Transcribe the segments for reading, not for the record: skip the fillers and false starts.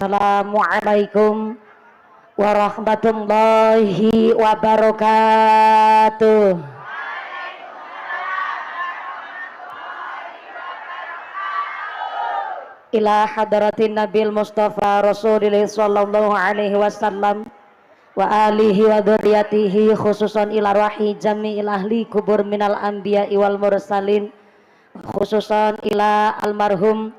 Assalamualaikum warahmatullahi wabarakatuh. Ila hadratin Nabil Mustafa Rasulillah sallallahu alaihi wasallam wa alihi wa dzurriyyatihi khususan ila rahi jami'il ahli kubur minal anbiya'i wal mursalin khususan ila almarhum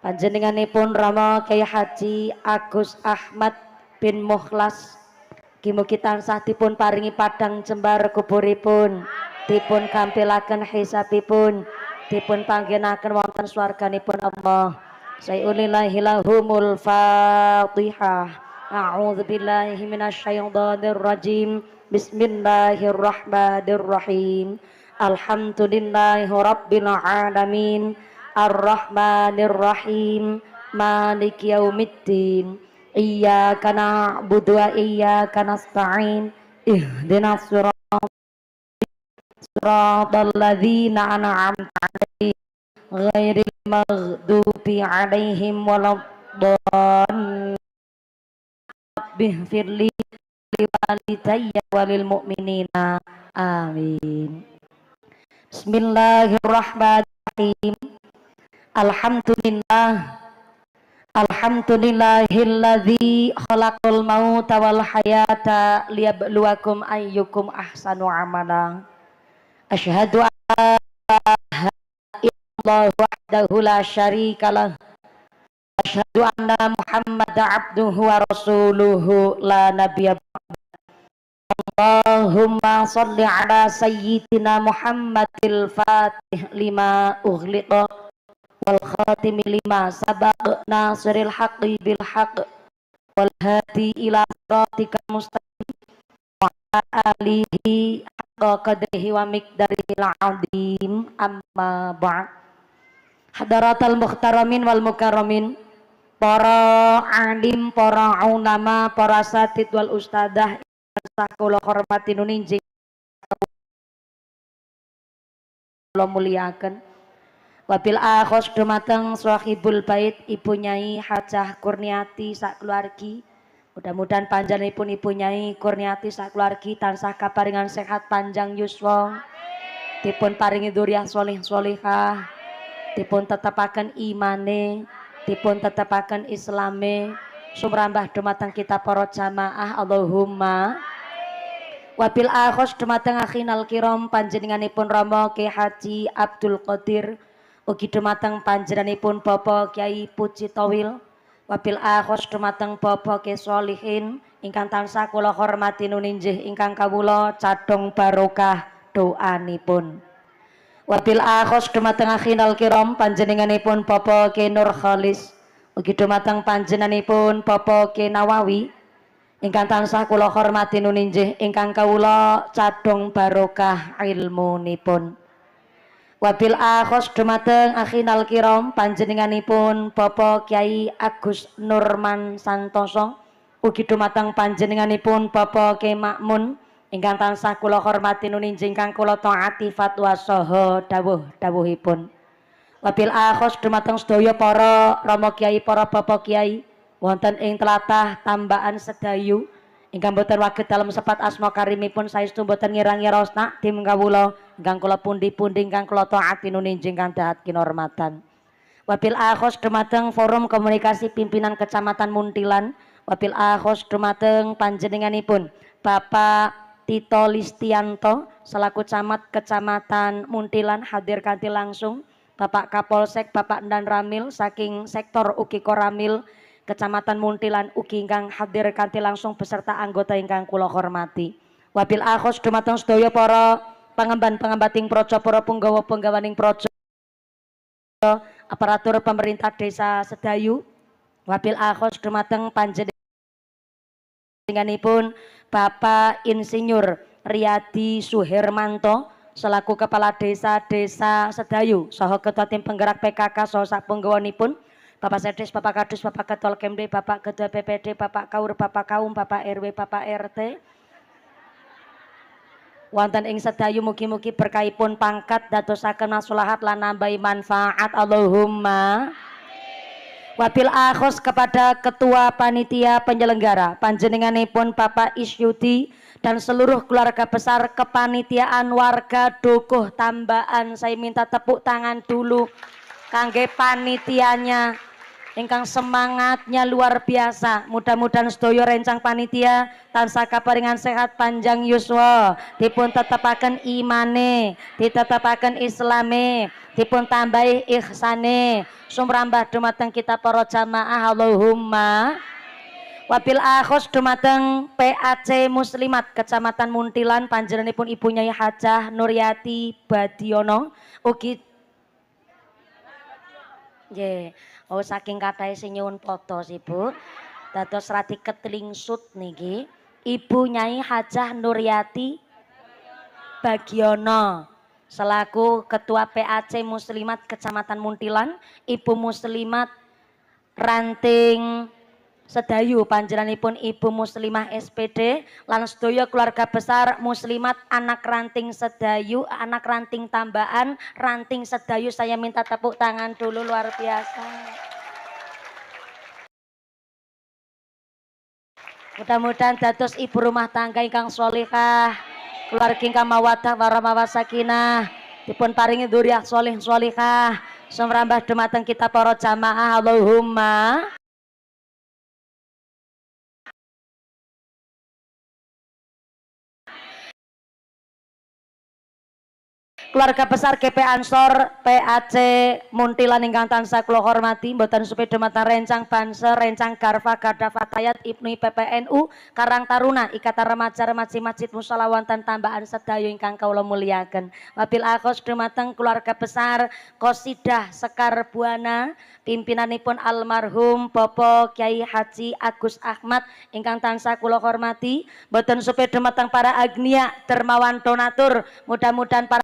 panjenenganipun Rama Kyai Haji Agus Ahmad bin Mukhlas mugi tansah dipun paringi padang jembar kuburipun, dipun kampilaken hisabipun, dipun panggenaken wonten swarganipun Allah. Sayulillahi lahumul Fatihah. A'udzubillahi minasyaitonir rajim. Bismillahirrahmanirrahim. Alhamdulillahi rabbil alamin. Ar-Rahmanir Rahim. Maliki yaumiddin. Iyyaka na'budu wa iyyaka nasta'in. Ihdinas siratal ladzina an'amta 'alaihim ghairil maghdubi 'alaihim waladdallin. Bihfirli liwalidayya walil mu'minina. Amin. Bismillahirrahmanirrahim. Alhamdulillah. Alhamdulillahilladzi khalaqal mauta wal hayata liyabluwakum ayyukum ahsanu amala. Asyhadu an la ilaha illallah wahdahu la syarikalah. Asyhadu anna Muhammadan abduhu wa rasuluhu la nabiyya ba'da. Allahumma shalli ala sayyidina Muhammadil fatih lima ughliqa wal khatimi lima sabaq nasiril haqqi bil haqq wal hadi ila siratikal mustaqim wa ala alihi haqqa qadrihi wa miqdarihil azim. Amma ba'd. Hadaratal muhtaramin wal mukarramin, para alim, para ulama, para satid wal ustadzah ingkang kula hormati nuninjing kula muliaken. Wabil akhos dumateng sahibul bait Ibu Nyai Hajah Kurniati sak keluargi. Mudah-mudahan panjenenganipun Ibu Nyai Kurniati sak keluargi tansah kaparingan sehat panjang yuswa, dipun paringi dzurriyyah sholih sholihah, dipun tetepaken imane, dipun tetepaken islame, sumrambah dumateng kita para jamaah Allahumma. Wabil akhos dumateng akhinal kiram panjenenganipun Rama Kyai Haji Abdul Qadir, ugi dumateng panjenenganipun Bapak Kyai Puji Towil. Wabil akhos dumateng Bapak Kyai Sholihin ingkang tansah kula hormati nuninjih ingkang kawula cadhong barokah doanipun. Wabil akhos dumateng akhinal kiram panjenenganipun Bapak Kyai Nur Khalis, ugi dumateng panjenenganipun Bapak Kyai Nawawi ingkang tansah kula hormati nuninjih ingkang kawula cadhong barokah ilmunipun. Wabil akhos dumateng akhinal kiram panjenenganipun Bapak Kyai Agus Nurman Santoso, ugi dumateng panjenenganipun Bapak Kyai Makmun ingkang tansah kula hormati nuninjih ingkang kula taati fatwa saha dawuh-dawuhipun. Wabil akhos dumateng sedaya para Rama Kyai, para Bapak Kyai wonten ing tlatah Tambaan Sedayu ingkang boten waget dalem sepat asma karimipun saestu boten ngira-ngira osna tim kawula ingkang kula pundi-pundi ingkang kula taati nuninjing kang dahat kinurmatan. Wabil akhos dumateng forum komunikasi pimpinan Kecamatan Muntilan. Wabil akhos dumateng panjenenganipun Bapak Tito Listianto selaku camat Kecamatan Muntilan hadir kanthi langsung. Bapak Kapolsek Bapak Ndan Ramil saking sektor ugi Koramil Kecamatan Muntilan ugi ingkang hadir kanthi langsung beserta anggota ingkang kula hormati. Wabil akhos dumateng sedaya para pangemban-pengembating praja, para punggawa-punggawaning praja, aparatur pemerintah desa Sedayu. Wabil akhos dumateng panjenenganipun Bapak Insinyur Riyadi Suhermanto selaku Kepala Desa Sedayu saha Ketua Tim Penggerak PKK saha sak punggawanipun, Bapak Sedes, Bapak Kadus, Bapak Ketua Kemde, Bapak Ketua PPD, Bapak Kaur, Bapak Kaum, Bapak RW, Bapak RT. Wonten ing Sedayu mugi-mugi berkahipun pangkat dadosaken maslahat lan nambahi manfaat Allahumma. Wabil akhos kepada ketua panitia penyelenggara panjenenganipun Bapak Isyudi dan seluruh keluarga besar kepanitiaan warga Dukuh Tambaan, saya minta tepuk tangan dulu kangge panitianya ingkang semangatnya luar biasa. Mudah-mudahan sedaya rencang panitia tansah kaparingan sehat panjang yuswa, dipun tetepaken imane, ditetepaken islame, dipun tambahi ihsane, sumrambah dumateng kita para jamaah Allahumma. Wabil akhos dumateng PAC Muslimat Kecamatan Muntilan panjenenganipun Ibu Nyai Hajah Nuryati Badiono ugi nggih. Oh saking kathahé sing nyuwun foto sih Bu. Dados radi ketlingsut niki Ibu Nyai Hajah Nuryati Bagiono selaku Ketua PAC Muslimat Kecamatan Muntilan, Ibu Muslimat Ranting Sedayu panjenenganipun Ibu Muslimah SPD lan sedaya keluarga besar Muslimat anak ranting Sedayu, anak ranting Tambaan, ranting Sedayu, saya minta tepuk tangan dulu luar biasa. Mudah-mudahan dados ibu rumah tangga ingkang sholihah, keluarga ingkang mawaddah warahmah wasakinah, dipun paringi dzurriyyah sholih sholihah, sumrambah dumateng kita para jamaah Allahumma. Keluarga besar GP Ansor PAC Muntilan ingkang tansah kula hormati, mboten supi dumateng rencang Banser, rencang Garfa Garda Fatayat Ibnu PPNU Karang Taruna Ikatan Remaja Remaji Masjid Mushola wonten Tambaan Sedayu ingkang kawula muliaken. Wabil akhos dumateng keluarga besar Qosidah Sekar Buana pimpinanipun almarhum Bapak Kyai Haji Agus Ahmad ingkang tansah kula hormati, mboten supi dumateng para agnia dermawan donatur, mudah-mudahan para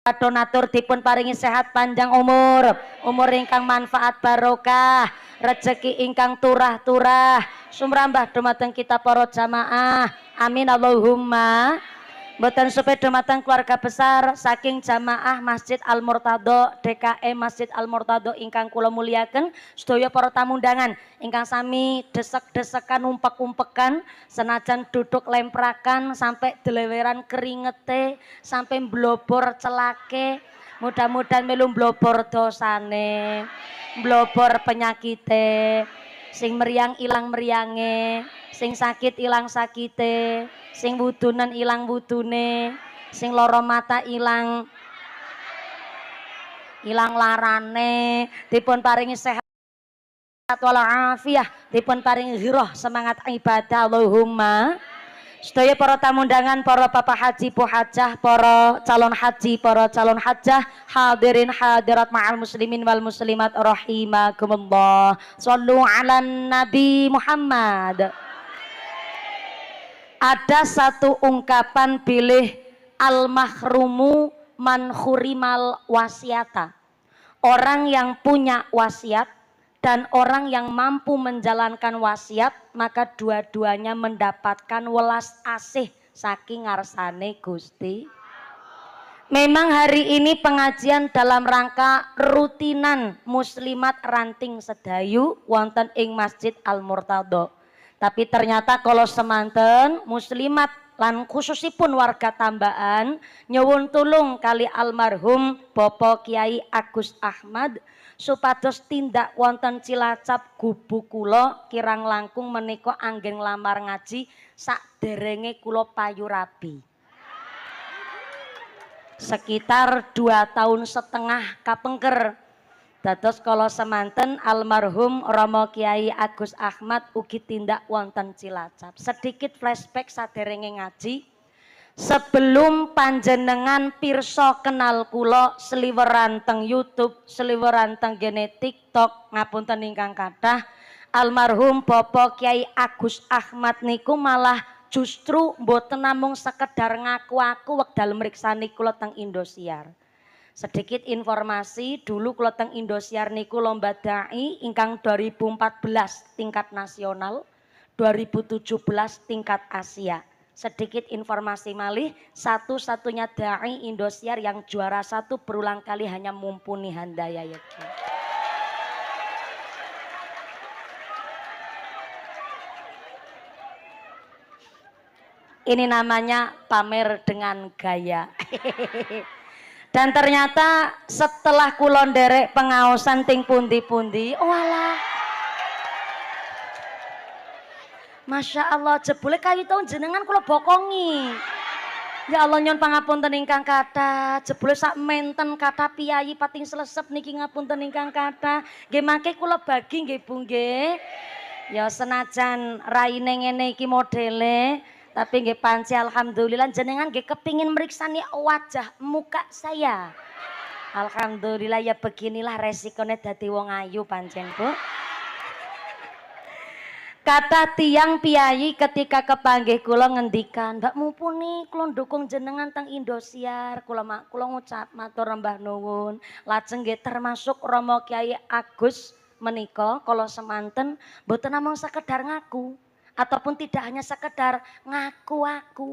donatur dipun paringi sehat panjang umur, umur ingkang manfaat barokah, rezeki ingkang turah-turah, sumrambah dumateng kita para jamaah. Amin Allahumma. Mboten supe dumateng keluarga besar saking jamaah Masjid Al Murtado DKM Masjid Al Murtado ingkang kula muliaken, sedaya para tamu undangan ingkang sami desek-desekan umpek-umpekan senajan duduk lemprakan sampai deleweran keringete sampai blobor celake, mudah-mudahan melu blobor dosane, blobor penyakite, sing meriang ilang meriange, sing sakit ilang sakite, sing wudunan ilang wudune, sing loro mata ilang larane, dipun paringi sehat walafiah, dipun paringi ghirah semangat ibadah Allahumma. Sedaya para tamu undangan, para bapak haji bu hajah, para calon haji, para calon hajah, hadirin hadirat ma'al muslimin wal muslimat rahimakumullah. Shallu ala Nabi Muhammad. Ada satu ungkapan bilih al-mahrumu man khurimal wasiata. Orang yang punya wasiat dan orang yang mampu menjalankan wasiat, maka dua-duanya mendapatkan welas asih saking ngarsane Gusti. Memang hari ini pengajian dalam rangka rutinan Muslimat Ranting Sedayu wonten ing Masjid Al Murtado. Tapi ternyata kalau semanten muslimat lan khususipun warga Tambaan nyuwun tulung kali almarhum Bapak Kyai Agus Ahmad supados tindak wonten Cilacap gubu kula kirang langkung menika anggen nglamar ngaji sakderenge kula payu rabi. Sekitar 2,5 tahun kapengker. Dados kala semanten almarhum Rama Kyai Agus Ahmad ugi tindak wonten Cilacap. Sedikit flashback saderenge ngaji. Sebelum panjenengan pirsa kenal kula sliweran teng YouTube, sliweran teng gene TikTok, ngapunten ingkang kathah, almarhum Bapak Kyai Agus Ahmad niku malah justru mboten namung sekedar ngaku-aku wekdal mriksani kula teng Indosiar. Sedikit informasi, dulu kula teng Indosiar niku lomba dai ingkang 2014 tingkat nasional, 2017 tingkat Asia. Sedikit informasi malih, satu-satunya dai Indosiar yang juara 1 berulang kali hanya mumpuni Handayani. Ini namanya pamer dengan gaya. Dan ternyata setelah kulon derek pengaosan ting pundi-pundi, oh alah. Masya Allah, jebule kayu tahun jenengan kula bokongi. Ya Allah nyon pangapunten ingkang kathah, jebule sak menten kathah piyayi pating slesep niki ngapunten ingkang kathah. Nggih mangke kula bagi nggih Bu nggih. Ya senajan raine ngene iki modele, tapi nggih panci alhamdulillah jenengan nggih kepingin meriksani wajah muka saya. Alhamdulillah ya beginilah resikonya dadi wong ayu pancen Bu. Kata tiang piyayi ketika kepanggih kula ngendikan, Mbak mumpuni kula ndukung jenengan teng Indosiar, kula ngucap matur rembah nuwun. Lajeng nggih termasuk Romo Kyai Agus menika kala semanten mboten namung sekedar ngaku ataupun tidak hanya sekedar ngaku aku.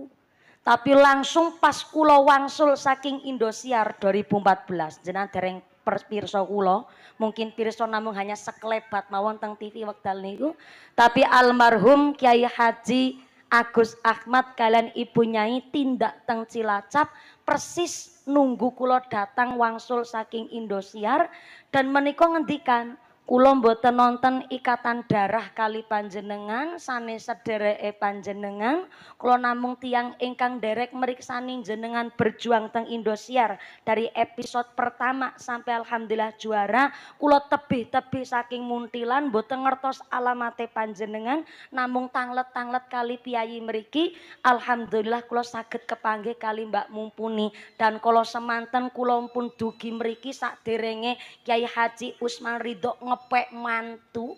Tapi langsung pas kula wangsul saking Indosiar 2014 jenengan dereng pirsa kula mungkin pirsa namung hanya sekelebat mawon teng TV wekdal niku tapi almarhum Kiai Haji Agus Ahmad kalian Ibu Nyai tindak teng Cilacap persis nunggu kula datang wangsul saking Indosiar dan menika ngendikan kula mboten nonton ikatan darah kali panjenengan sanes sedereke panjenengan kula namung tiang ingkang derek meriksani jenengan berjuang teng Indosiar dari episode pertama sampai alhamdulillah juara kula tebih-tebih saking muntilan mboten ngertos alamate panjenengan namung tanglet-tanglet kali piyayi mriki alhamdulillah kula saged kepanggih kali Mbak Mumpuni dan kala semanten kula pun dugi mriki saderenge Kyai Haji Usman Ridho ngepek mantu.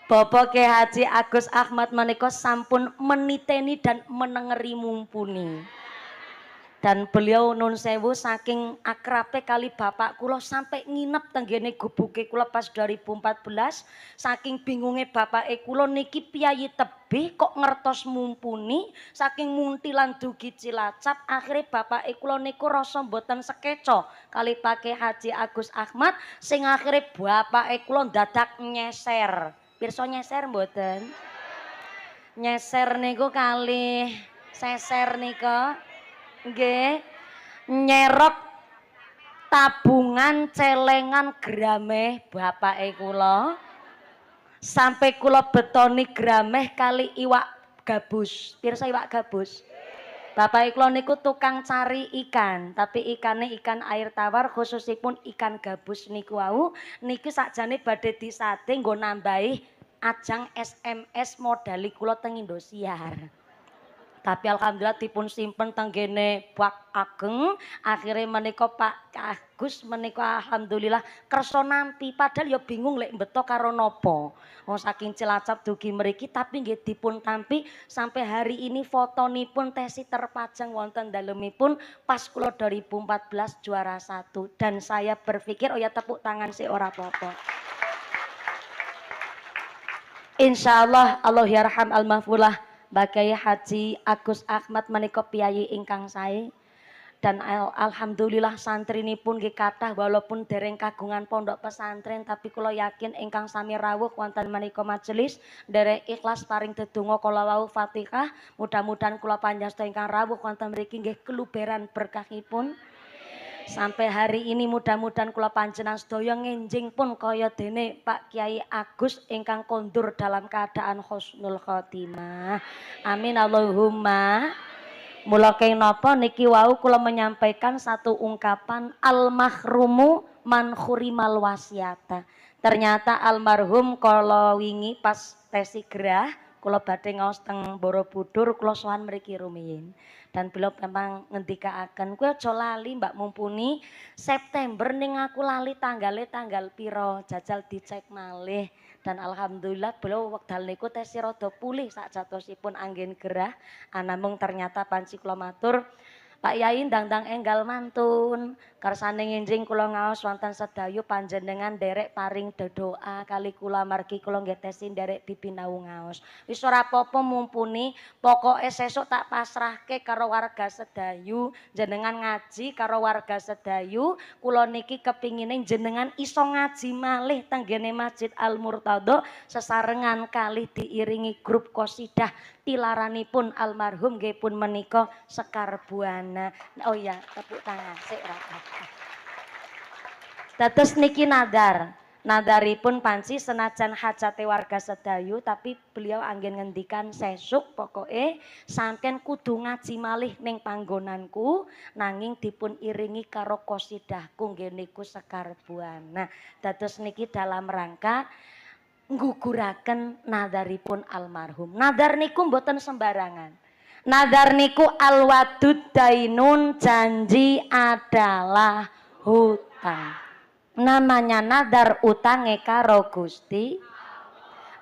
Bapak Kyai Haji Agus Ahmad menika sampun meniteni dan menengeri Mumpuni. Dan beliau nun sewu saking akrabe kali bapak kula sampai nginep tenggene gubuke kula pas 2014 saking bingunge bapake kula niki piyayi tebih kok ngertos Mumpuni saking muntilan dugi Cilacap akhirnya bapake kula niku rasa mboten sekeco kali Pak Haji Agus Ahmad sing akhirnya bapake kula dadak nyeser pirsa nyeser mboten nyeser niku kali seser nika nggih nyerok tabungan celengan grameh bapake kula sampai kula betoni grameh kali iwak gabus pirsa iwak gabus bapake kula niku tukang cari ikan tapi ikane ikan air tawar khususipun ikan gabus niku wau niki sakjane badhe disate nggo nambahi ajang SMS modali kula teng Indosiar. Tapi alhamdulillah dipun simpen tenggene bak ageng akhirnya menika Pak Agus menika alhamdulillah kersa nampi padahal ya bingung lek mbeto karo napa wong saking Cilacap dugi mriki tapi nggih dipun tampi sampai hari ini fotonipun tesi terpajang wonten dalemipun pas kula 2014 juara 1 dan saya berpikir oh ya tepuk tangan sih ora apa-apa. Insyaallah Allah yarham al-mahfulah Bagai Haji Agus Ahmad menika piyayi ingkang sae dan alhamdulillah santrinipun nggih kathah walaupun dereng kagungan pondok pesantren tapi kula yakin ingkang sami rawuh wonten menika majelis derek ikhlas paring dedonga kala wau Fatihah mudah-mudahan kula panjenengan ingkang rawuh wonten mriki nggih keluberan berkahipun sampai hari ini mudah-mudahan kula panjenengan sedaya ngenjing pun kaya dene Pak Kiai Agus ingkang kondur dalam keadaan husnul khotimah. Amin Allahumma. Mula keng napa niki wau kula menyampaikan satu ungkapan al mahrumu man khurimal wasiata. Ternyata almarhum kala wingi pas tesi gerah kula badhe ngaos teng Borobudur kula sowan mriki rumiyin. Dan beliau memang ngendikaaken kowe aja lali Mbak Mumpuni September ning aku lali tanggal piro jajal dicek malih dan alhamdulillah beliau wekdal niku tesi rada pulih sak jatosipun anggen gerah anamung ternyata panci kula matur Pak Yai ndang-ndang enggal mantun kersane nginjing kula ngaos wonten sedayu panjenengan derek paring doa kali kula margi kula ngetesi derek bibinau ngaos. Wis ora apa-apa mumpuni pokoke sesuk tak pasrahke karo warga sedayu jenengan ngaji karo warga sedayu kula niki kepingine jenengan iso ngaji malih tenggene Masjid Al Murtadha sesarengan kalih diiringi grup qosidah tilaranipun almarhum nggih pun menika Sekar Buana. Oh iya, tepuk tangan sik ra. Dados niki nadar. Nadaripun panci senajan hajate warga sedayu tapi beliau anggen ngendikan sesuk pokoke sampeyan kudu ngaji malih ning panggonanku nanging dipun iringi karo qasidahku nggih niku Sekar Buana. Dados niki dalam rangka ngguguraken nadaripun almarhum. Nadar niku mboten sembarangan. Nadar niku alwadud dainun, janji adalah hutang. Namanya nadar utange karo Gusti.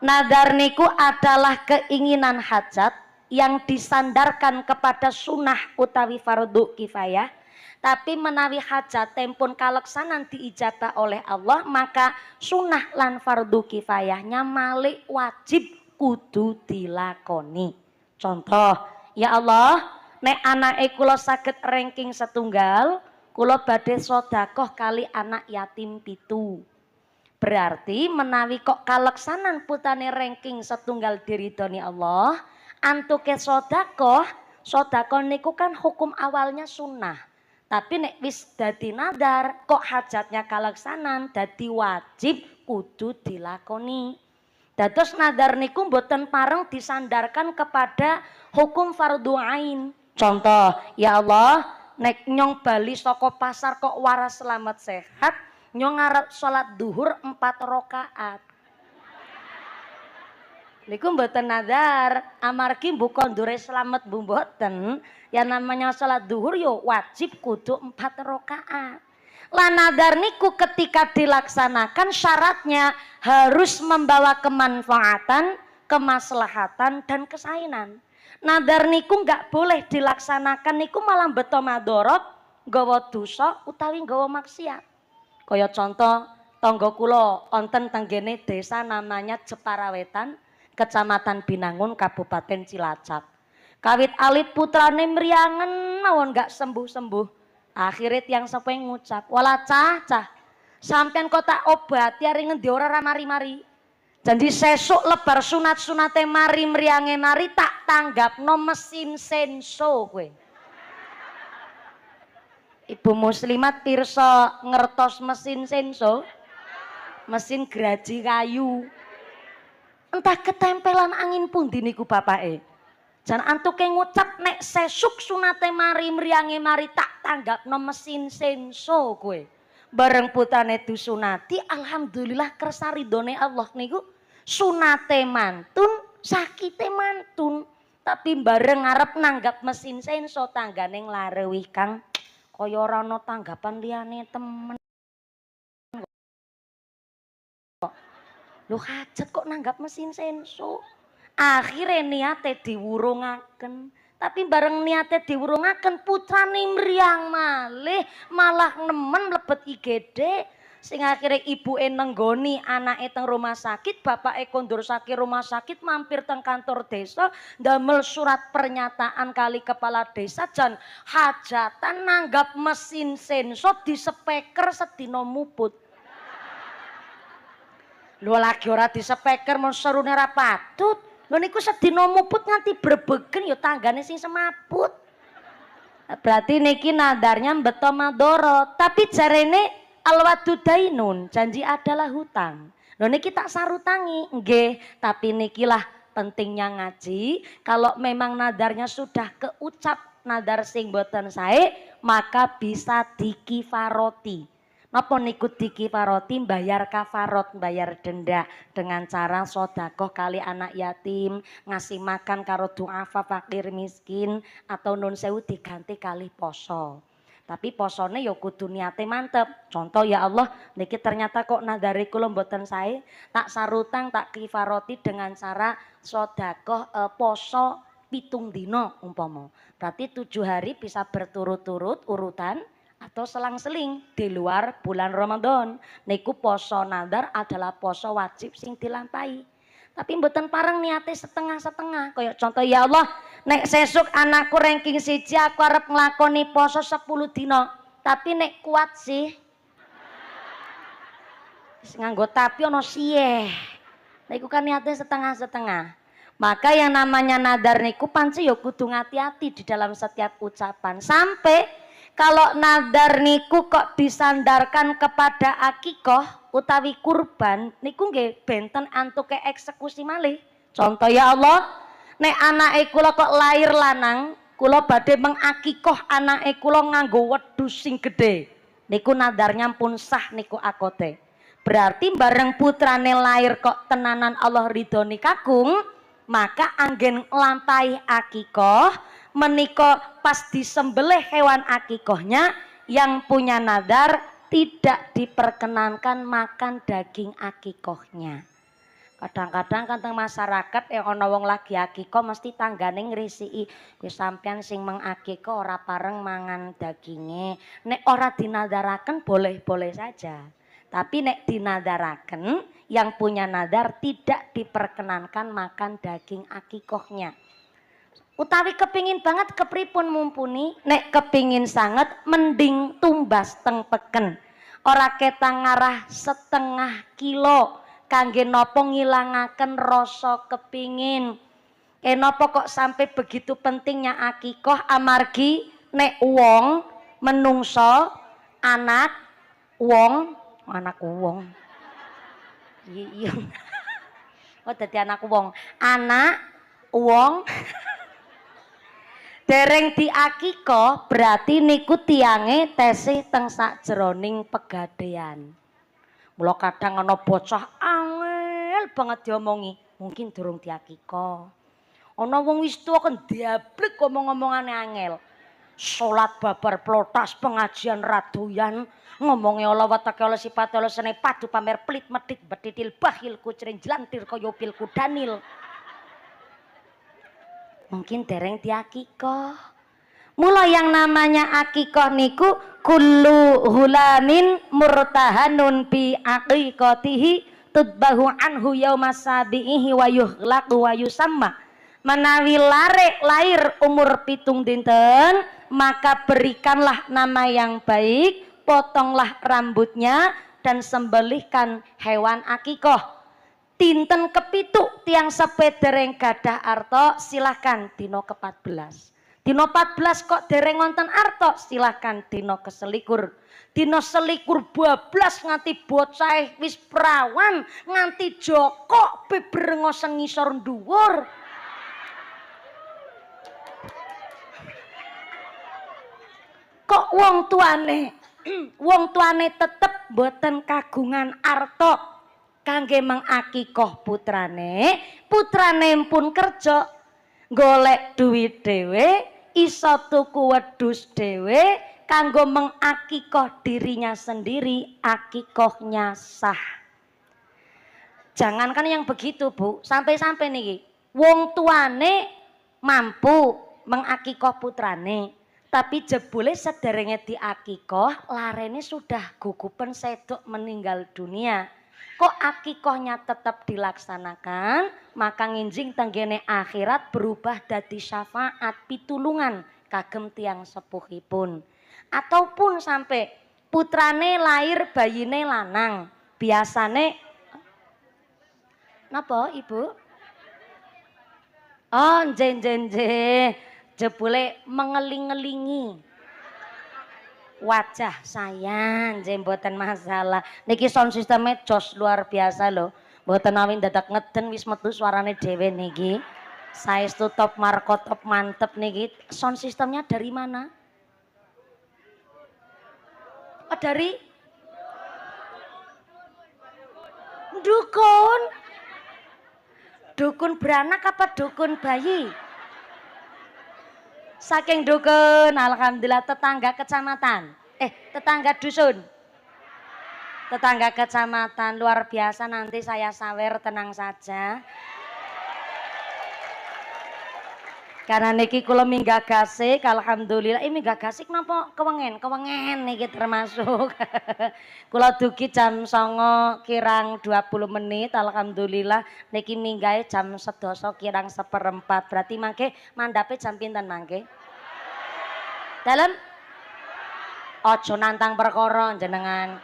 Nadar niku adalah keinginan hajat yang disandarkan kepada sunnah utawi fardu kifayah. Tapi menawi hajat tempun kaleksanan diijabah oleh Allah maka sunnah lan fardu kifayahnya malih wajib kudu dilakoni. Contoh, ya Allah, nek anake kula saged ranking setunggal, kula badhe sedekah kali anak yatim 7. Berarti menawi kok kaleksanan putane ranking setunggal diridhoni Allah, antuke sedekah, sedekah niku kan hukum awalnya sunnah. Tapi nek wis dadi nadar kok hajatnya kaleksanan dadi wajib kudu dilakoni. Dados nadar niku mboten pareng disandarkan kepada hukum fardhu ain. Contoh, ya Allah, nek nyong bali saka pasar kok waras selamat sehat, nyong ngarep salat duhur 4 rakaat. Niku mboten nadar, amargi buka ndure slamet mboten. Ya namanya salat duhur yo wajib kudu 4 rakaat. Lah nadar niku ketika dilaksanakan syaratnya harus membawa kemanfaatan, kemaslahatan dan kesainan. Nadar niku nggak boleh dilaksanakan niku malah beto madorot, nggawa dosa utawi nggawa maksiat. Kaya contoh tangga kula wonten tenggene desa namanya Jepara Wetan, Kecamatan Binangun, Kabupaten Cilacap. Kawit alit putrane mriangen mawon gak sembuh-sembuh. Akhirnya tiang sepuh ngucap, "Wala cah, sampean kok tak obati ari ngendi ora mari-mari." Janji sesuk lebar sunat-sunate mari mriange mari tak tanggapno mesin senso kowe. Ibu muslimat pirsa ngertos mesin senso? Mesin geraji kayu. Entah ketempelan angin pundi niku bapake. Jan antuke ngucap nek sesuk sunate mari mriange mari tak tanggapno mesin senso kowe. Bareng putane disunati alhamdulillah kersa ridhone Allah niku sunate mantun, sakite mantun. Tapi bareng ngarep nanggap mesin senso tanggane nglarewih Kang kaya ora ana tanggapan liyane temen. Lho hajat kok nanggap mesin senso. Akhirnya niate diwurungaken. Tapi bareng niate diwurungaken putrane mriang malih malah nemen mlebet IGD. Sing akhirnya ibu nenggoni anake teng rumah sakit, bapake kondur sakit rumah sakit mampir teng kantor desa ndamel surat pernyataan kali kepala desa jan hajatan nanggap mesin senso di speaker sedina muput. Lho lagi ora di speaker mun serune ora patut. Lho niku sedina muput nganti brebegen ya tanggane sing semaput. Berarti niki nadarnya beto madoro, tapi jarene alwadudainun, janji adalah hutang. Lho niki tak sarutangi, nggih, tapi nikilah pentingnya ngaji. Kalau memang nadarnya sudah keucap nadar sing boten sae, maka bisa dikifaroti. Napa niku dikifaroti? Bayar kafarot, bayar denda dengan cara sodakoh kali anak yatim, ngasih makan karo duafa fakir miskin, atau nun sewu diganti kali poso. Tapi posone ya kudu niate mantep. Contoh ya Allah, niki ternyata kok nadari kula mboten sae, tak sarutang tak kifaroti dengan cara sodakoh poso pitung dino umpama. Berarti 7 hari bisa berturut-turut urutan atau selang-seling di luar bulan Ramadan. Niku poso nadar adalah poso wajib sing dilampahi. Tapi mboten pareng niate setengah-setengah. Kayak contoh, ya Allah, nek sesuk anakku ranking 1 aku arep nglakoni poso 10 dino. Tapi nek kuat sih. Wis nganggo tapi ana sieh. Niku kan niate setengah-setengah. Maka yang namanya nadar niku panci ya kudu hati-hati di dalam setiap ucapan. Sampai kalau nadar niku kok disandarkan kepada akikoh utawi kurban niku nggih benten antuke eksekusi malih. Contoh, ya Allah, nek anake kula kok lair lanang, kula badhe mengakikoh anake kula nganggo wedhus sing gedhe. Niku nadarnya pun sah niku akote. Berarti bareng putrane lair kok tenanan Allah ridhoni kakung, maka anggen lampahi akikoh menika pas disembelih hewan akikohnya yang punya nadar tidak diperkenankan makan daging akikohnya. Kadang-kadang kan teng masyarakat ana wong lagi akikoh mesti tanggane ngrisiki, kowe sampean sing mengakikoh ora pareng mangan daginge. Nek ora dinadaraken boleh-boleh saja. Tapi nek dinadaraken yang punya nadar tidak diperkenankan makan daging akikohnya. Utawi kepingin banget kepripun mumpuni, nek kepingin sangat mending tumbas teng peken. Ora ketang ngarah setengah kilo kangge nopo ngilangaken rasa kepingin. Kenapa kok sampai begitu pentingnya akikoh? Amargi nek wong menungso anak wong iya oh dadi anak wong dereng diakikoh berarti niku tiange tesih teng sakjroning pegadaian. Mula kadang ana bocah angel banget diomongi, mungkin durung diakikoh. Ana wong wis tuwa kan diablek omong-omongane angel. Salat babar plotas pengajian radoyan ngomongnya Allah watake Allah sifat Allah sene padu pamer pelit medit betitil bahil kucring jelantir kaya pil kudanil. Mungkin dereng diakikoh. Mula yang namanya akikoh niku kullu hulamin murtahanun bi aqiqatihi tudbahu anhu yaumas sabihi wa yuhlaqu wa yusamma. Menawi lair umur 7 dinten, maka berikanlah nama yang baik, potonglah rambutnya dan sembelihkan hewan akikoh. Dinten kepitu tiang sepedereng gadah arto silahkan dino ke-14. Dino 14 kok dereng wonten arto silahkan dino ke-21. Dino selikur bablas nganti bocah wis perawan nganti joko beberengosen ngisor dhuwur. Kok wong tuane tetep boten kagungan arto kangge mengakikoh putrane pun kerja golek duit dhewe iso tuku wedhus dhewe kanggo mengakikoh dirinya sendiri, akikohnya sah. Jangankan yang begitu Bu, sampai-sampai niki wong tuane mampu mengakikoh putrane, tapi jebule sederenge diakikoh larene sudah gugupen sedok meninggal dunia. Kok akikohnya tetap dilaksanakan, maka nginjing tenggene akhirat berubah dadi syafaat pitulungan kagem tiang sepuhipun. Ataupun sampai putrane lahir bayine lanang, biasane napa Ibu? Oh nje jebule mengeling-elingi wajah saya, nggih mboten masalah. Niki sound systemnya jos luar biasa loh. Mboten awin dadak ngeden wis metu suarane dhewe niki. Saestu top marko top mantep niki. Sound systemnya dari mana? Oh, dari dukun. Dukun beranak apa dukun bayi? Saking dukun, alhamdulillah tetangga kecamatan. Tetangga dusun. Tetangga kecamatan luar biasa, nanti saya sawer, tenang saja. Karena niki kula minggah gasik, alhamdulillah. Minggah gasik napa kewengen? Kewengen niki termasuk. Kula dugi jam 09.00 kirang 20 menit, alhamdulillah. Niki minggahe jam 11 kirang 1/4. Berarti mangke mandhape jam pinten mangke? Dalem? Aja nantang perkara jenengan.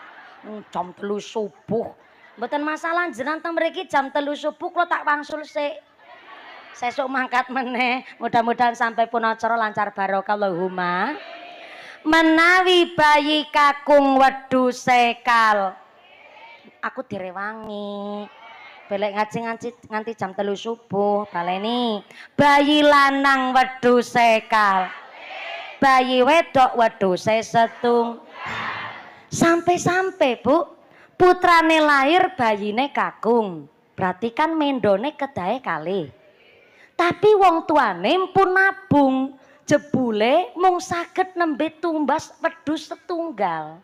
Jam 3 subuh. Mboten masalah jenengan teng mriki jam 3 subuh kula tak wangsul sik. Sesuk mangkat meneh, mudah-mudahan sampai pun acara lancar barokah Allahumma. Menawi bayi kakung wedhu sekal. Aku direwangi. Belek nganti jam 3 subuh, baleni. Bayi lanang wedhu sekal. Bayi wedok wedhu setung. Sampai-sampai, Bu, putrane lahir bayine kakung. Berarti kan mendone kedahe kalih. Tapi wong tuane pun nabung, jebule mung saged nembe tumbas wedhus setunggal.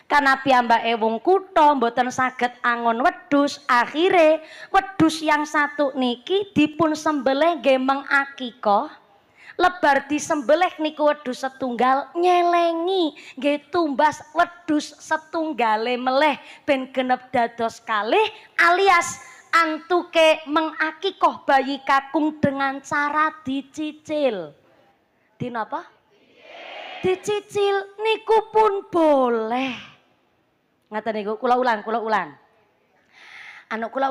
Karena piyambake wong kutha mboten saged angon wedhus, akhire wedhus yang satu niki dipun sembelih nggih mengakikoh. Lebar disembelih niku wedhus setunggal nyelengi nggih tumbas wedhus setunggale meleh ben genep dados kalih alias antuke mengakikoh bayi kakung dengan cara dicicil. Dinapa? Dicicil niku pun boleh. Ngaten niku kula ulang. Kula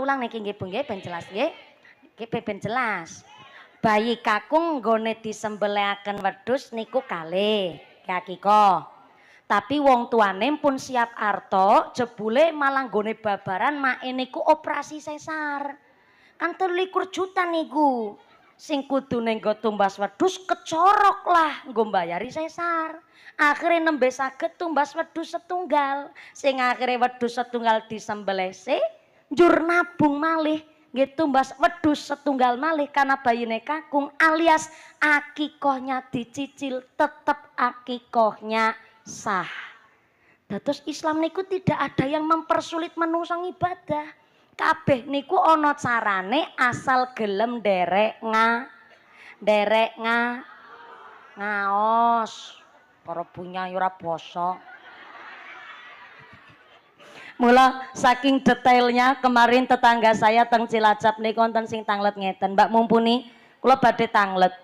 ulang niki nggih Bu nggih ben jelas nggih. Nggih ben jelas. Bayi kakung nggone disembelihaken wedhus niku kalih akikoh. Tapi wong tuane pun siap arta, jebule malah nggone babaran make niku operasi sesar. Kan 23 juta niku. Sing kudune nggo tumbas wedhus kecorok lah nggo mbayari sesar. Akhire nembe saged tumbas wedhus setunggal. Sing akhire wedhus setunggal disembelih sik, njur nabung malih nggih tumbas wedhus setunggal malih karena bayine kakung alias akikohnya dicicil tetep akikohnya sah. Dados Islam niku tidak ada yang mempersulit menungso ibadah. Kabeh niku ana carane asal gelem derek ngaos. Para bunyai ora basa. Mula saking detailnya kemarin tetangga saya teng Cilacap niku wonten sing tanglet ngeten. Mbak mumpuni kula badhe tanglet.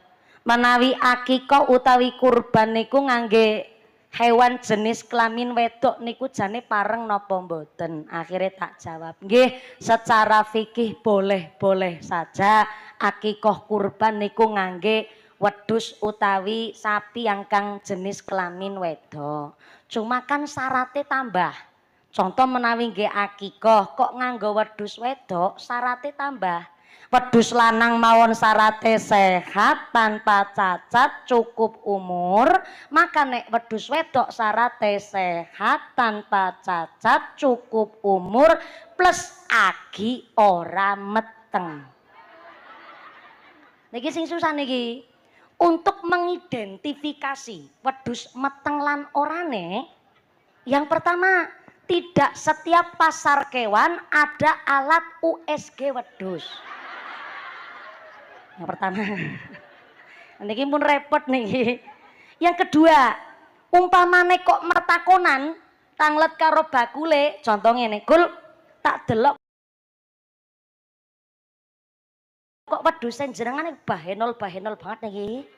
Menawi akikah utawi kurban niku ngangge hewan jenis kelamin wedok niku jane pareng napa mboten? Akhirnya tak jawab, nggih secara fikih boleh-boleh saja akikah kurban niku ngangge wedhus utawi sapi ingkang jenis kelamin wedok. Cuma kan syaratnya tambah. Contoh menawi nggih akikah kok nganggo wedhus wedok syaratnya tambah. Wedhus lanang mawon syaratnya sehat tanpa cacat cukup umur, maka nek wedhus wedok syaratnya sehat tanpa cacat cukup umur plus agi ora meteng. Niki sing susah niki untuk mengidentifikasi wedhus meteng lan orane. Yang pertama, tidak setiap pasar kewan ada alat USG wedhus. Yang pertama. Niki pun repot nih. Yang kedua, umpamane kok mertakonan tanglet karo bakule, contoh ngene, Gul, tak delok kok wedhus jenengan bahenol banget niki.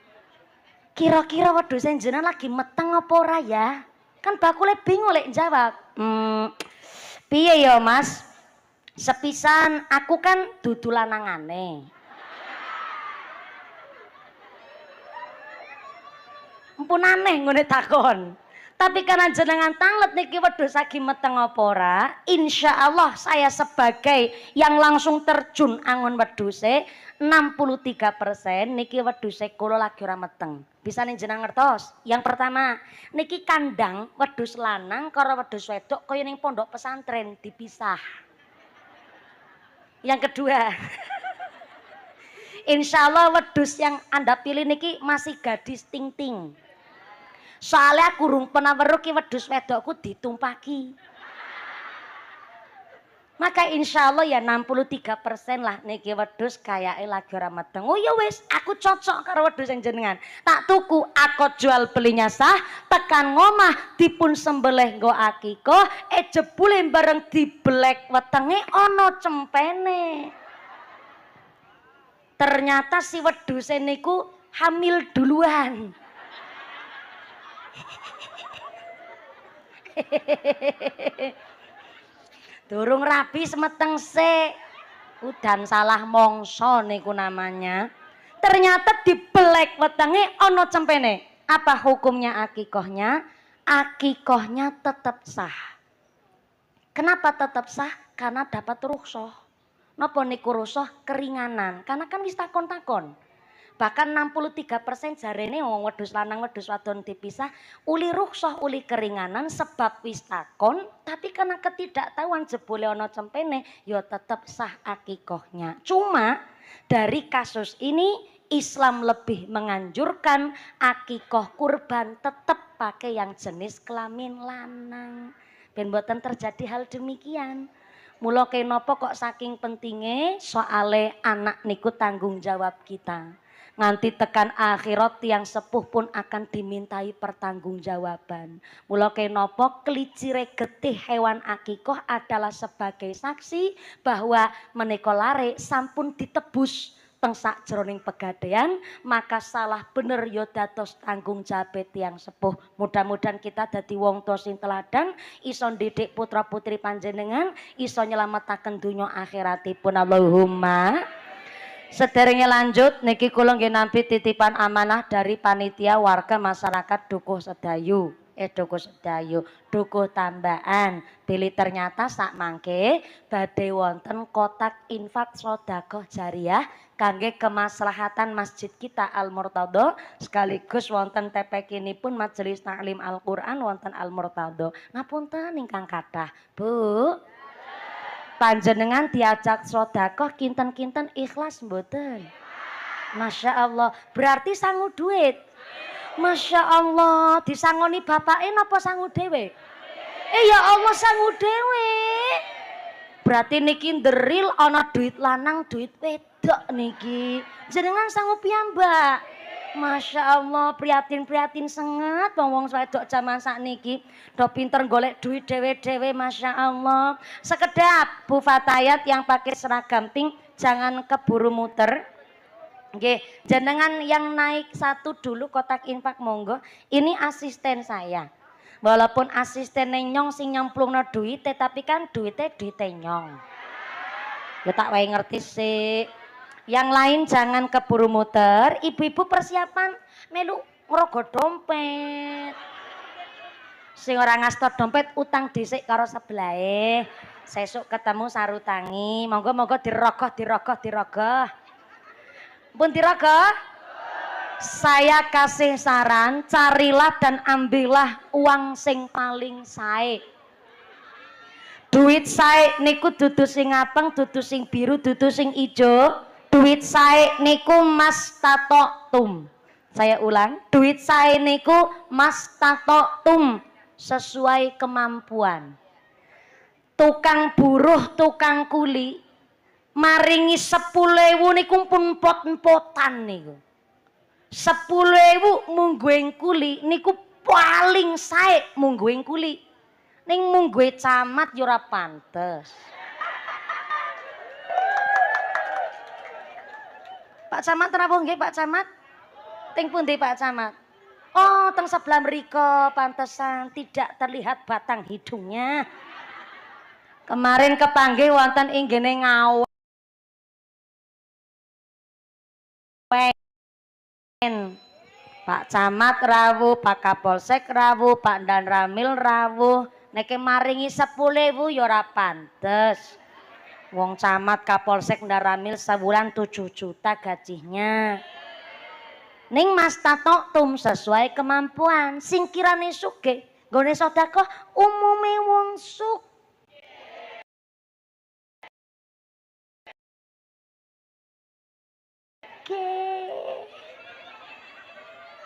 Kira-kira wedhus jenengan lagi meteng apa ora ya? Kan bakule bingung lek jawab. Piye ya Mas? Sepisan aku kan dudu lanangane. Ampun aneh ngene takon. Tapi karena jenengan tanglet niki wedhus lagi meteng apa ora, insyaallah saya sebagai yang langsung terjun angon wedhuse 63% niki wedhuse kula lagi ora meteng. Bisa nih jenengan ngertos. Yang pertama, niki kandang wedhus lanang karo wedhus wedok kaya ning pondok pesantren dipisah. Yang kedua, insyaallah wedhus yang Anda pilih niki masih gadis ting-ting. Soalnya aku rung pernah weruh ki wedhus wedokku ditumpaki. Maka insya Allah ya 63% lah niki wedhus kayake lagi ora medeng. Oh ya wis, aku cocok karo wedhus yang jenengan. Tak tuku, aku jual belinya sah, tekan ngomah dipun sembelih nggo akikah, jebule bareng dibelek wetenge ana cempene. Ternyata si wedhus niku hamil duluan. Durung rabi semeteng sik. Udan salah mongso niku namanya. Ternyata dibelek wetenge ana cempene. Apa hukumnya akikohnya? Akikohnya tetap sah. Kenapa tetap sah? Karena dapat rukhsah. Napa niku rukhsah? Keringanan. Karena kan wis takon-takon. Bahkan 63% jarene wong wedhus lanang wedhus wadon dipisah uli rukhsah uli keringanan sebab wis takon, tapi karena ketidaktahuan jebule ana cempene ya tetep sah akikohnya. Cuma dari kasus ini Islam lebih menganjurkan akikoh kurban tetap pakai yang jenis kelamin lanang. Ben mboten terjadi hal demikian. Mula kenapa kok saking pentingnya soale anak niku tanggung jawab kita. Nganti tekan akhirat tiang sepuh pun akan dimintai pertanggungjawaban. Mula kenapa kelicire getih hewan akikoh adalah sebagai saksi bahwa menika lare sampun ditebus teng sakjroning pegadaian, maka salah bener ya dados tanggung jawab tiang sepuh. Mudah-mudahan kita dadi wong tuwa sing teladan, iso ndidik putra-putri panjenengan, iso nyelametaken donya akhiratipun. Allahumma. Sederenge lanjut niki kula nggih nampi titipan amanah dari panitia warga masyarakat Dukuh Sedayu. Dukuh Sedayu, Dukuh Tambahan. Pilih ternyata sak mangke badhe wonten kotak infak sedekah jariah kangge kemaslahatan masjid kita Al Murtadha sekaligus wonten tepekinipun Majelis Taklim Al-Qur'an wonten Al Murtadha. Ngapunten ingkang kathah, Bu. Panjenengan diajak sedekah kinten-kinten ikhlas mboten? Masya Allah, berarti sangu duit. Masya Allah, disangoni bapake napa sangu dhewe? Ya Allah sangu dhewe. Berarti niki nderil ana duit lanang, duit wedok niki. Jenengan sangu piyambak. Masya Allah, prihatin-prihatin sangat wong wedok zaman sakniki do pinter golek duit dewe-dewe. Masya Allah. Sekedap Bu Fatayat yang pakai seragam pink jangan keburu muter. Nggih, jenengan yang naik satu dulu kotak infak monggo. Ini asisten saya. Walaupun asisten nyong sing nyemplungno duit, tapi kan duitnya nyong. Ya tak wae ngerti sih. Yang lain jangan keburu muter, ibu-ibu persiapan melu ngerogoh dompet. Sing ora ngasta dompet utang dhisik karo sebelahe. Sesuk ketemu sarutangi, monggo-monggo dirogoh. Pun dirogoh? Saya kasih saran, carilah dan ambillah uang sing paling sae. Duit sae niku dudu sing apeng, dudu sing biru, dudu sing ijo. Duit sae niku mastatoktum. Saya ulang, duit sae niku mastatoktum, sesuai kemampuan. Tukang buruh, tukang kuli maringi 10.000 niku pun pot-potan niku. 10.000 mungguing kuli niku paling sae mungguing kuli. Ning mungguhe camat yo ora pantes. Pak Camat rawuh nggih Pak Camat? Ting pundi Pak Camat? Oh, teng sebelah mriko pantesan tidak terlihat batang hidungnya. Kemarin kepanggih wonten inggene Ngawen. Pak Camat rawuh, Pak Kapolsek rawuh, Pak Dan Ramil rawuh. Nek maringi 10.000 ya ora pantes. Wong camat Kapolsek Ndaramil sebulan 7 juta gajinya. Ning Mas Tatoktum sesuai kemampuan. Singkirane sugih, nggone sedekah umume wong sugih.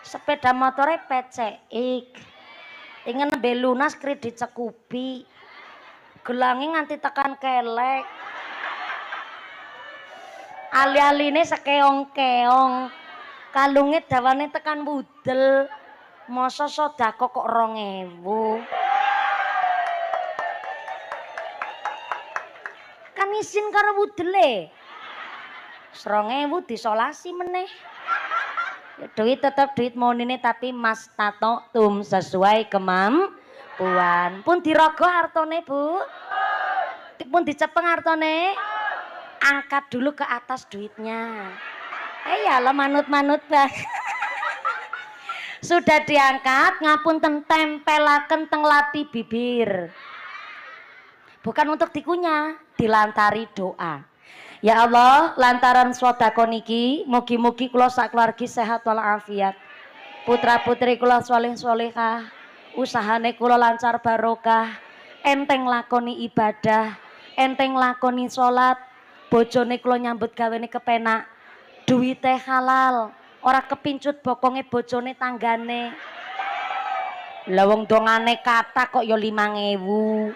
Sepeda motore PCX. Ingin nembe lunas kredit cekupi. gelange nganti tekan kelek. Ali-aline sekeong-keong. Kalunge dawane tekan wudel. Masa sedekah kok 2000. Kan isin karo wudele. 2000 disolasi meneh. Ya, duit tetep duit monine tapi mas tato tum sesuai kemampuan. Pun dirogo hartone, Bu. Pun dicepeng hartone. Angkat dulu ke atas duitnya. Ya lo manut-manut bang. Sudah diangkat, ngapunten tempelaken teng lati bibir. Bukan untuk dikunyah, dilantari doa. Ya Allah, lantaran sedekah niki, mugi-mugi kula sak keluargi sehat walafiat. Putra-putri kula saleh-salehah, usahane kula lancar barokah, enteng lakoni ibadah, enteng lakoni salat, bojone kula nyambut gawene kepenak, duwite halal. Ora kepincut bokonge bojone tanggane. Lah wong dongane kata kok ya 5000.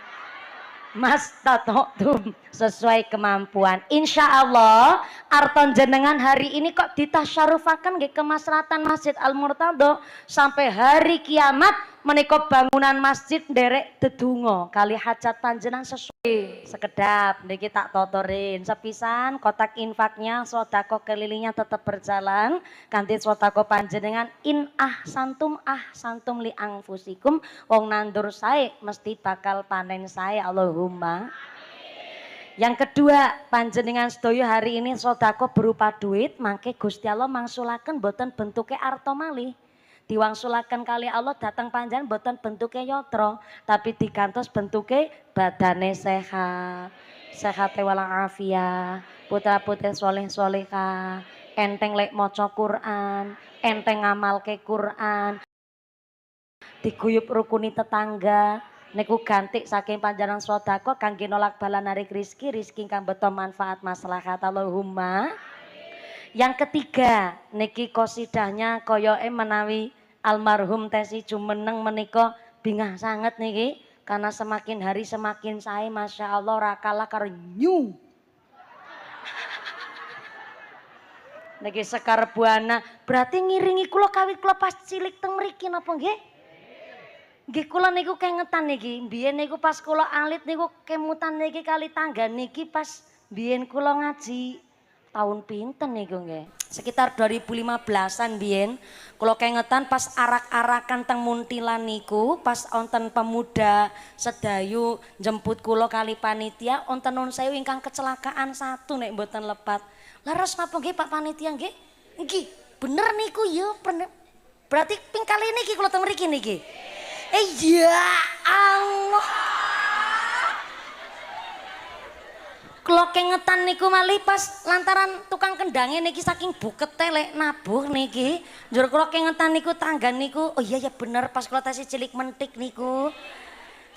Mas tatum sesuai kemampuan. Insya Allah arton jenengan hari ini kok ditasyarufakan nggih kemaslahatan Masjid Al Murtado sampai hari kiamat menika bangunan masjid nderek dedonga kali hajat panjenengan sesuai. Sekedap niki tak totorin sepisan kotak infaknya sedekah kelilingnya tetap berjalan kanthi sedekah panjenengan in santum li angfusikum wong nandur sae mesti bakal panen sae Allahumma. Yang kedua, panjenengan sedaya hari ini sedekah berupa duit, mangke Gusti Allah mangsulaken boten bentuke arta malih. Diwangsulaken kali Allah datang panjenengan boten bentuke yatra, tapi digantos bentuke badane sehat. Sehat walafiat, putra-putri saleh-salehah, enteng lek maca Quran, enteng ngamalke Quran. Diguyub rukuni tetangga. Niku ganti saking panjenengan sedekah kangge nolak bala narik rizki kang beto manfaat maslahat Allahumma. Yang ketiga niki kosidahnya koyoke menawi almarhum Tesi Jumeneng menika bingah sanget niki karena semakin hari semakin sae Masya Allah ora kalah karo nyu. Niki Sekar Buana berarti ngiringi kula kawit kula pas cilik teng mriki napa nggih? Nggih kula niku kengetan niki, mbiyen niku pas kula alit niku kemutan niki kali tangga niki pas mbiyen kula ngaji tahun pinten niku nggih. Sekitar 2015-an mbiyen kula kengetan pas arak-arakan teng Muntilan niku, pas wonten pemuda sedayu jemput kula kali panitia wonten nun sewu ingkang kecelakaan satu nek mboten lepat. Laras napa nggih Pak panitia nggih? Nggih, bener niku ya, bener. Berarti ping kali niki kula teng mriki niki. Ya Allah. Kula kengetan niku malih pas lantaran tukang kendange niki saking bukete lek nabuh niki. Njur kula kengetan niku tangga niku. Oh iya ya bener pas kula tasih cilik mentik niku.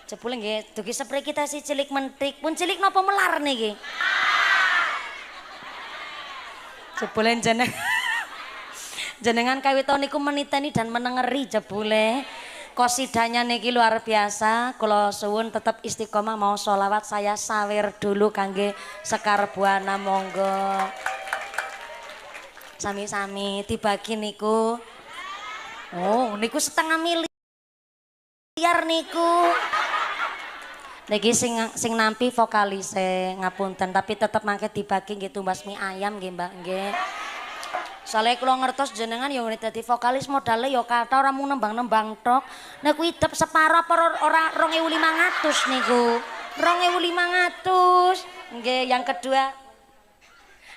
Jebule nggih dugi sepriki tasih cilik mentik. Pun cilik napa melar niki? Jebule jenengan kawita niku meniteni dan menengeri jebule. Kosidanya niki luar biasa, kalau suwun tetap istiqomah mau sholawat saya sawer dulu kangge Sekar Buana monggo. Sami-sami dibagi niku. Oh niku 0,5 miliar niku. Niki sing nampi vokalise ngapunten tapi tetap mangke dibagi nggih tumbas mie ayam nggih Mbak nggih. Soalnya kalau ngertos jenengan ya udah dadi vokalis modalnya ya kata orang mau nembang-nembang tok. Nek kuwi idep separo apa ora 2500 niku. 2500. Nggih, yang kedua